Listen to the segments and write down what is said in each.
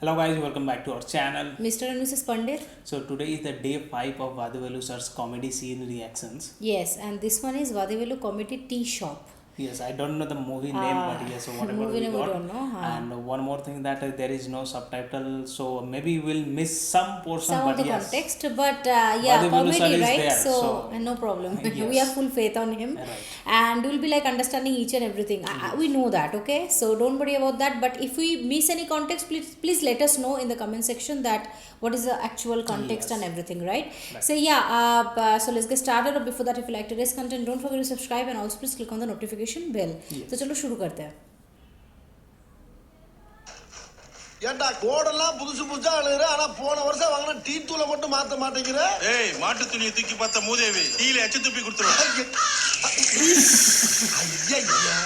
Hello guys, welcome back to our channel. Mr. and Mrs. Pandit. So today is the day 5 of Vadivelu sir's comedy scene reactions. Yes, and this one is Vadivelu Comedy Tea Shop. Yes, I don't know the movie name, but yes, so whatever movie we name we got. don't know, huh? And one more thing that there is no subtitle, so maybe we'll miss some portion. Some but of the yes, context, but yeah, Vadivelu sir comedy, is right? there, So, so no problem. We yes. have full faith on him, Right. and we'll be like understanding each and everything. We know that, okay? So don't worry about that. But if we miss any context, please let us know in the comment section that what is the actual context Yes. and everything, right? So yeah, so let's get started. Or before that, if you like today's content, don't forget to subscribe and also please click on the notification bell. तो चलो शुरू करते हैं. ஏண்டா கோடெல்லாம் புதுசு புதுசா அழுகுற ஆனா போன வருஷம் வாங்கின டீ தூளை மட்டும் மாத்த மாட்டேங்கிற. ஏய் மாட்டு துணியை தூக்கி பார்த்த மூதேவி டீல எச்ச துப்பி கொடுத்துருவா. ஐயா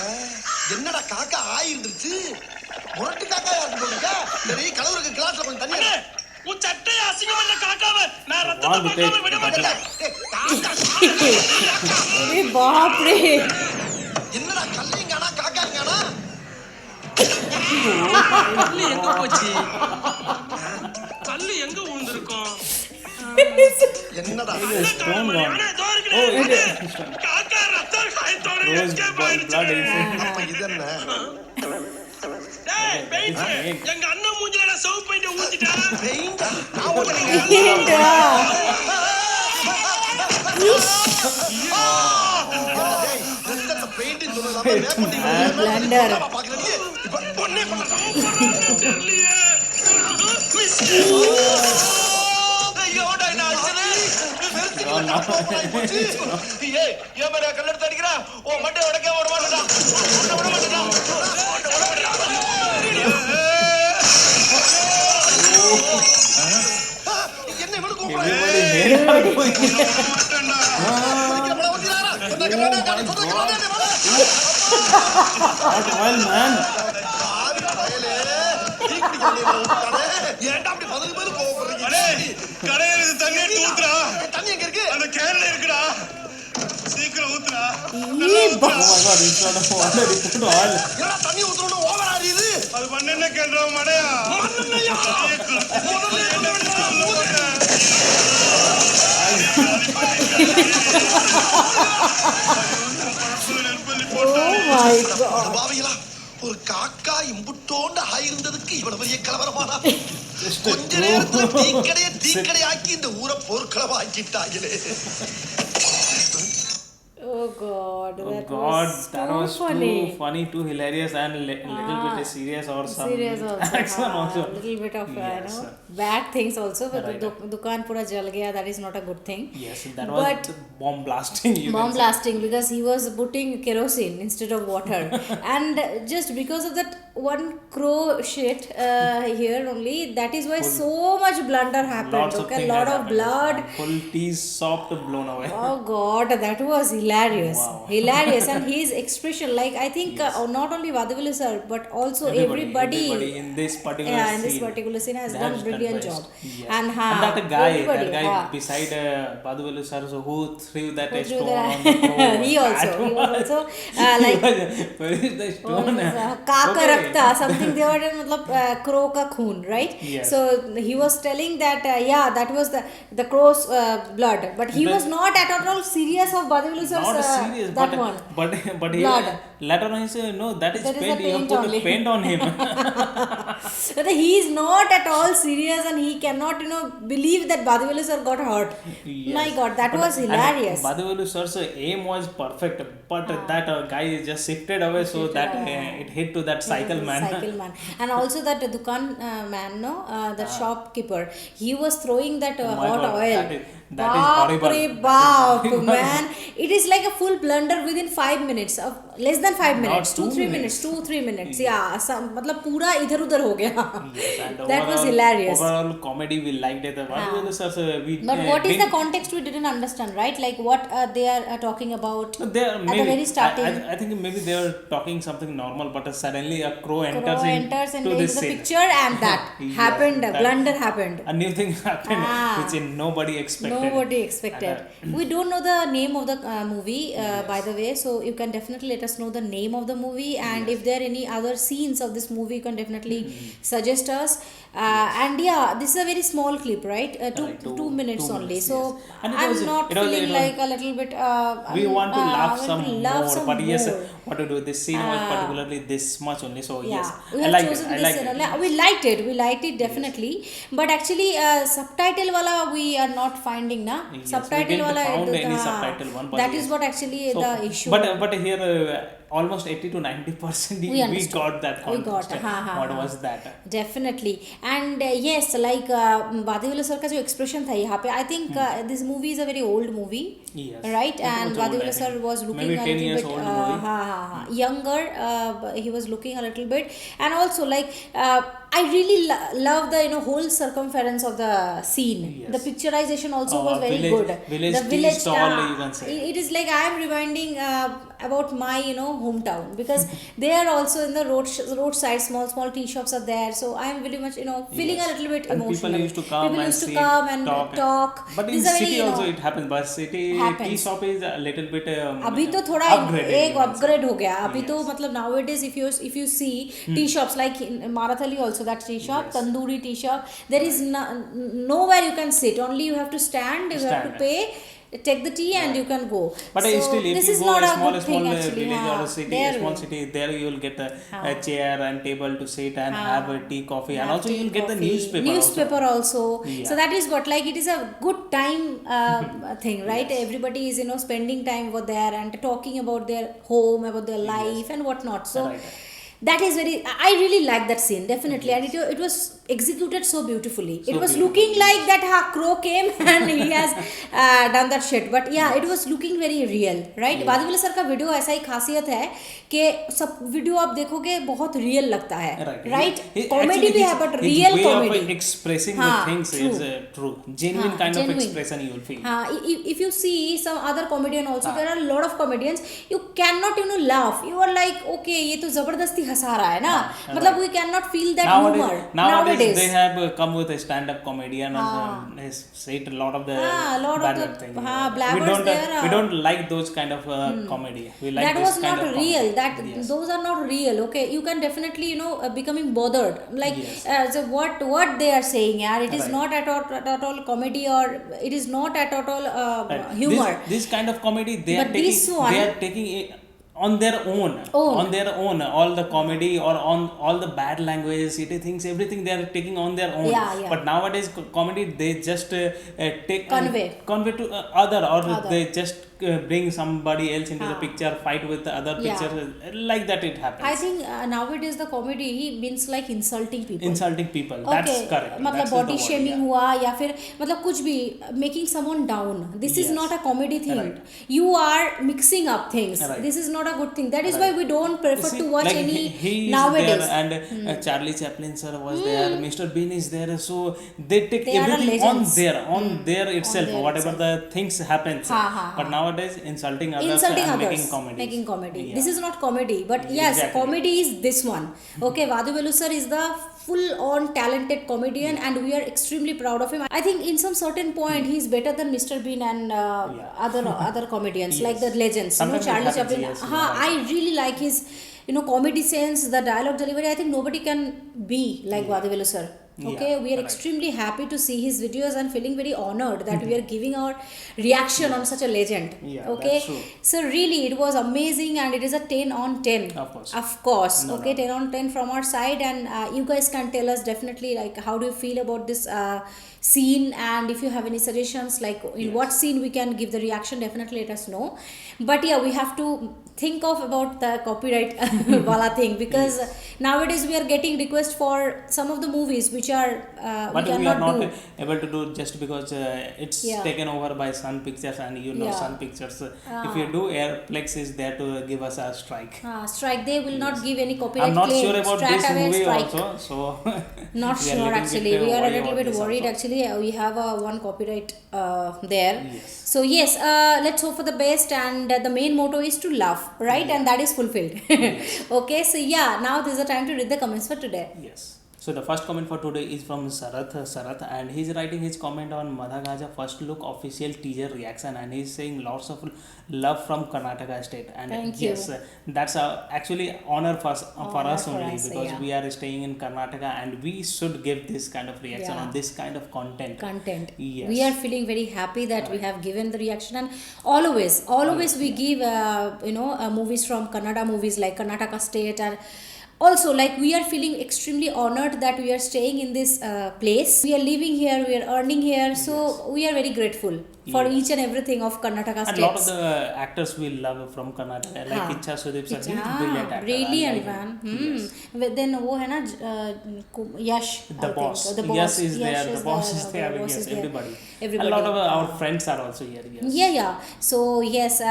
என்னடா காக்கா ஆயிருந்துச்சு. முரட்டு காக்கா யாருக்கு போடுங்க. சரி கலவருக்கு கிளாஸ்ல கொஞ்சம் தண்ணி அண்ணே உன் சட்டைய அசிங்கம் பண்ண காக்காவ நான் ரத்தத்தை பார்க்காம விட மாட்டேன். अरे बाप रे. என்னடா கல்லிங்கானா காக்காங்கானா. கல்லு எங்க போச்சு? கல்லு எங்க விழுந்திருக்கும்? என்னடா Stone one. காக்கா ரத்தம் காயத்தோட Rose எஸ்கேப் blood ஆயிடுச்சு. அப்ப இது என்ன? டேய் பெயிண்ட் எங்க அண்ணன் மூஞ்சில நான் சவுப் பெயிண்ட் ஊத்திட்டேன். பெயிண்ட் நான் ஓடுறேன். ஏண்டா. டேய் ரத்தத்தை பெயிண்ட் சொன்னதால மேப்பட்டி Blender. பாக்குறீங்க. இப்ப பொண்ணே பண்ண தெரியலையே. மிஸ் ஐயோடா நான் அடிச்சனே. ஏய் ஏன் மேல கல்லெடுத்து அடிக்கிறா? ஓ மண்டை உடைக்க ஓட மாட்டடா. ஓட மாட்டடா. என்ன இவனு கூப்பிடுற? Everybody hair going. What oil, man? ஏன்டா அப்படி பதில் பதில் கோவப்படுறீங்க? அடே கடையில இருந்து தண்ணி எடுத்து ஊத்துறா. தண்ணி எங்க இருக்கு? அந்த கேன்ல இருக்குடா. சீக்கிரம் ஊத்துறா. Oh my god, instead of water, you put oil. ஏடா தண்ணி ஊத்துறோம்னு ஓவர் ஆறியுது. அது மண்ணெண்ணெய் கேன்றா மடையா. மண்ணெண்ணெயா? முதல்ல என்ன Oh my god. பாவிகளா ஒரு காக்கா இம்புட்டோண்டு ஆயிருந்ததுக்கு இவ்வளவு பெரிய கலவரமானா கொஞ்ச நேரத்துல தீக்கடைய ஆக்கி இந்த ஊரை போர்க்களமா ஆக்கிட்டாங்களே. Oh god, Oh that god, was that too was funny. too funny, too hilarious, and little bit serious or some Serious also, action also. little bit of Yes. bad things also, but Right. the dukan pura jal gaya. That is not a good thing. Yes, that was But the bomb blasting. You bomb can say. blasting because he was putting kerosene instead of water, and just because of that one crow shit here only, that is why so much blunder happened. Lots of Okay, things lot had of happened. blood. Full teas soft blown away. Oh god, that was hilarious. Wow. Hilarious. And his expression, like I think not only Vadivelu sir but also everybody in this particular yeah, in this scene, particular scene has they done have brilliant best. job. Yes. And that guy everybody, beside Vadivelu sir, so who threw that Who threw stone that- on the crow. he also like Where is the stone? काका Okay. रखता something they were मतलब crow का खून, right? Yes. So he was telling that yeah, that was the crow's blood, but he was not at all serious of Vadivelu sir's Not serious, that but one. but he Blood. later on he said no, that is That is paint. a You have paint put only. paint on him. That he is not at all serious and he cannot believe that Vadivelu sir got hurt. Yes. My god, that was hilarious. Vadivelu sir's aim was perfect, but that guy just shifted away so that it hit to that cycle man. Cycle man. And also that dukan man, no, the shopkeeper, he was throwing that Oh my hot God, oil. that is horrible. Baap re That baap, is horrible. man. It is like a full blunder within 5 minutes, less than 5 minutes, 2 2-3 minutes, 2-3 minutes. Yeah, मतलब पूरा इधर उधर हो गया. Yes, and That was overall- hilarious. Overall comedy we liked it. Vadivelu sir's But what is the context we didn't understand, right? Like what they are talking about There, at maybe, the very starting. I think maybe they were talking something normal, but suddenly a crow Crow enters enters into into this the scene. picture and that Yes, happened, that- blunder happened. A new thing happened, Ah. which nobody expected. Nobody expected. We don't know the name of the movie, by the way, so you can definitely let us know the name of the movie, and if there are any other scenes of this movie, you can definitely suggest us. And yeah, this is a very small clip, right? Right, 2 minutes 2 only, minutes, so yes. And it I'm was- not it was- feeling it was- like a little bit We want to I laugh want some to love more, some but yes, more. what to do? This scene was particularly this much only, so Yeah, yes, we I have like chosen it. I this. like it. We liked it. We liked it definitely. But actually, subtitle wala we are not finding na. Yes, Subtitle we didn't wala. found any हाँ, subtitle one, but that is yes. what actually So, the issue. But here almost 80 to 90% we understood. got that We got, context. What was that? Definitely. And yes, like Wadiwala sir का जो expression था यहाँ पे, I think this movie is a very old movie. Yes. Right, It and was old, I वादीवाला sir think. was looking Maybe a 10 little years bit old movie. younger. He was looking a little bit, and also like I really love the whole circumference of the scene. Yes. The picturization also was very village- good. village The tea village stall, you can say. it is like I am reminding about my hometown, because they are also in the roadside, small tea shops are there, so I am very much feeling a little bit And emotional. people used to come People and used to sit, come and talk. But in These are very, city also it happens. But city tea happens. shop is a little bit अभी तो थोड़ा upgraded, एक you can say. Upgrade हो गया अभी तो Yes. मतलब nowadays if you see tea shops like in Marathali also, that tea shop, Yes. tandoori tea shop, there is nowhere you can sit, only you have to stand, you have to Stand. pay, take the tea and you can go. But So still, if this you is go not a a small good thing village actually. or a city, there a small we- city, there you will get a chair and table to sit and have a tea, coffee, and have also tea, you will get the coffee, newspaper. also. Yeah. So that is what, like, it is a good time thing, right? Everybody is spending time over there and talking about their home, about their life and whatnot. So Right. that is very, I really like that scene definitely. And it was executed so beautifully. It was beautifully, looking like that crow came and he has done that shit, but yeah, it was looking very real, right? Wadiwala sir का video ऐसा ही खासियत है कि सब video आप देखोगे बहुत रियल लगता है, right? Comedy भी है but real comedy. Of expressing हाँ, the things true. is true, genuine हाँ, kind genuine. of expression you will feel. हाँ, if you see some other comedian also, there are a lot of comedians, you cannot laugh, you are like okay ये तो जबरदस्ती हंसा रहा है ना, मतलब we cannot feel that humor Nowadays they have come with a stand-up comedian and has said a lot of the lot of bad the thing. blabbers there. We don't like those kind of comedy. We like That this was kind not of real. comedy. Yes. Those are not real. Okay, you can definitely becoming bothered. Like Yes. so what they are saying, yeah, it is Right. not at all comedy, or it is not at all Right. humor. This kind of comedy they But are taking. this one- They are taking it on their own. On their own, all the comedy or on all the bad language, city things, everything they are taking on their own. Yeah, yeah. But nowadays comedy they just take convey to other, or they just bring somebody else into the picture, fight with the other Yeah. picture, like that it happens. I think nowadays the comedy means like insulting people. Insulting people. That's correct. मतलब That's body the word, shaming yeah. हुआ या फिर मतलब कुछ भी, making someone down, this is Yes. Not a comedy thing. Right. You are mixing up things. Right. This is not a good thing. That is why we don't prefer See, to watch like any he is nowadays. there, and Charlie Chaplin sir was there, Mr. Bean is there, so they take They are everything on legends. there itself, there whatever the things happens. Ha. But nowadays insulting others Insulting and others, making comedy. This is not comedy, but yes, Exactly. comedy is this one. Okay, Vadivelu sir is the full-on talented comedian, and we are extremely proud of him. I think in some certain point he is better than Mr. Bean and other comedians like the legends. Sometimes it Charlie happens, Chaplin. yes, you're right. I really like his comedy sense, the dialogue delivery. I think nobody can be like Vadivelu sir. Okay, we are extremely happy to see his videos and feeling very honored that we are giving our reaction on such a legend. Yeah, Okay, that's true. so really it was amazing, and it is a 10 on 10. Of course. Okay, 10 on 10 from our side, and you guys can tell us definitely like how do you feel about this scene, and if you have any suggestions like in what scene we can give the reaction, definitely let us know. But yeah, we have to think of about the copyright wala thing, because nowadays we are getting requests for some of the movies which are But we we are cannot not do. able to do just because it's taken over by Sun Pictures, and Sun Pictures. If you do, Airplex is there to give us a strike. Strike, they will not give any copyright I'm not claim. sure about Straight this away movie strike. also, so Not we are sure little actually. bit, We are a worried little about bit this worried also. actually. We have one copyright there. Yes. So yes, let's hope for the best, and the main motto is to laugh, right? And that is fulfilled. Okay, so yeah, now this is the time to read the comments for today. Yes. So the first comment for today is from Sarath, and he's writing his comment on Madhagaja first look official teaser reaction, and he's saying lots of love from Karnataka state. And Thank yes, you. that's actually honor for us for only, us, because yeah. we are staying in Karnataka and we should give this kind of reaction Yeah. on this kind of content. Yes. We are feeling very happy that we have given the reaction, and always we give movies from Kannada movies like Karnataka state, and also like we are feeling extremely honored that we are staying in this place. We are living here, we are earning here, so we are very grateful for Yes. each and everything of Karnataka And states. a lot of the actors we love from Karnataka, like हाँ. Icha Sudeep sir, he's हाँ, brilliant actor. brilliant I like man. him. Yes. Then वो है ना यश, The I boss. think. The Yes is there. Yash The boss is there. the boss Yes, is there. everybody. Everybody. A lot of our friends are also here. Yes. Yeah. So yes,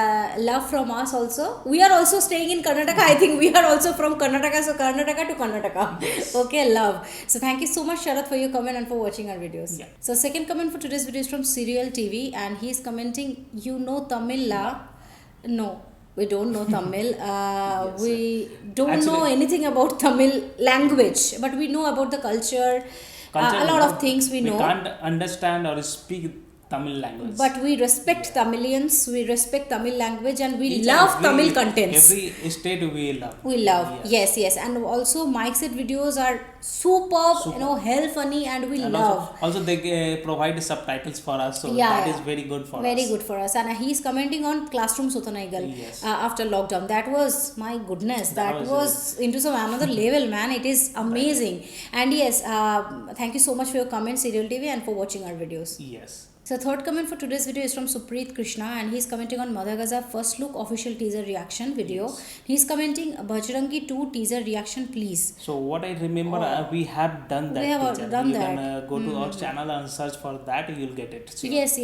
love from us also. We are also staying in Karnataka. I think we are also from Karnataka. So Karnataka to Karnataka. Yes. Okay, love. So thank you so much, Sharath, for your comment and for watching our videos. Yeah. So second comment for today's video is from Serial TV, and he is commenting, "You know Tamil la?" No. We don't know Tamil. Yes. We don't know Actually- anything about Tamil language, but we know about the culture. A lot of things we know. We can't understand or speak Tamil language. But we respect Tamilians, we respect Tamil language, and we Each love and Tamil contents. Every state we love. We love, yes. And also Mike Set videos are superb, hell funny, and we And love. Also they provide subtitles for us, so Yeah, that yeah. is very good for us. Very good for us. And he's commenting on Classroom Sotanaigal Yes. after lockdown. That was, my goodness, that was was into some another level, man. It is amazing. And yes, thank you so much for your comments, Serial TV, and for watching our videos. Yes. So third comment for today's video is from Supreet Krishna, and he's commenting on Madhagaza first look official teaser reaction video. He's commenting Bajrangi 2 teaser reaction please. So what I remember, we have done that. We have teaser. done you that. can go to our channel and search for that. You'll get it. So, Yes.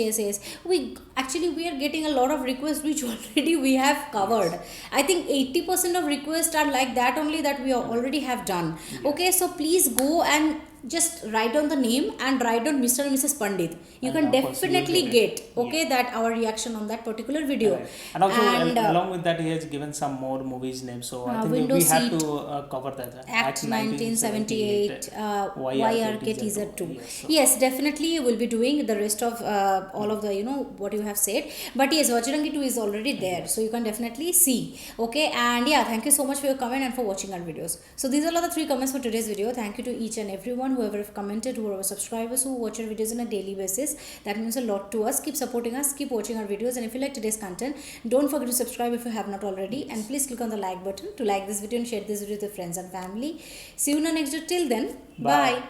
We are getting a lot of requests which already we have covered. I think 80% of requests are like that only, that we already have done. Okay, so please go and just write down the name and write down Mr. and Mrs. Pandit. You And can of course definitely you'll get get that our reaction on that particular video. Right. And also along with that, he has given some more movies names. So I think Window we have Seat, to cover that. Act 1978, YRK teaser 2. Yes, Yes, definitely we'll be doing the rest of all of the what you have said. But yes, Bajrangi 2 is already there, so you can definitely see. Okay, and yeah, thank you so much for your comment and for watching our videos. So these are all the 3 comments for today's video. Thank you to each and everyone whoever have commented, whoever subscribers who watch our videos on a daily basis. That means a lot to us. Keep supporting us, keep watching our videos, and if you like today's content, don't forget to subscribe if you have not already, and please click on the like button to like this video and share this video with your friends and family. See you in the next video. Till then, bye.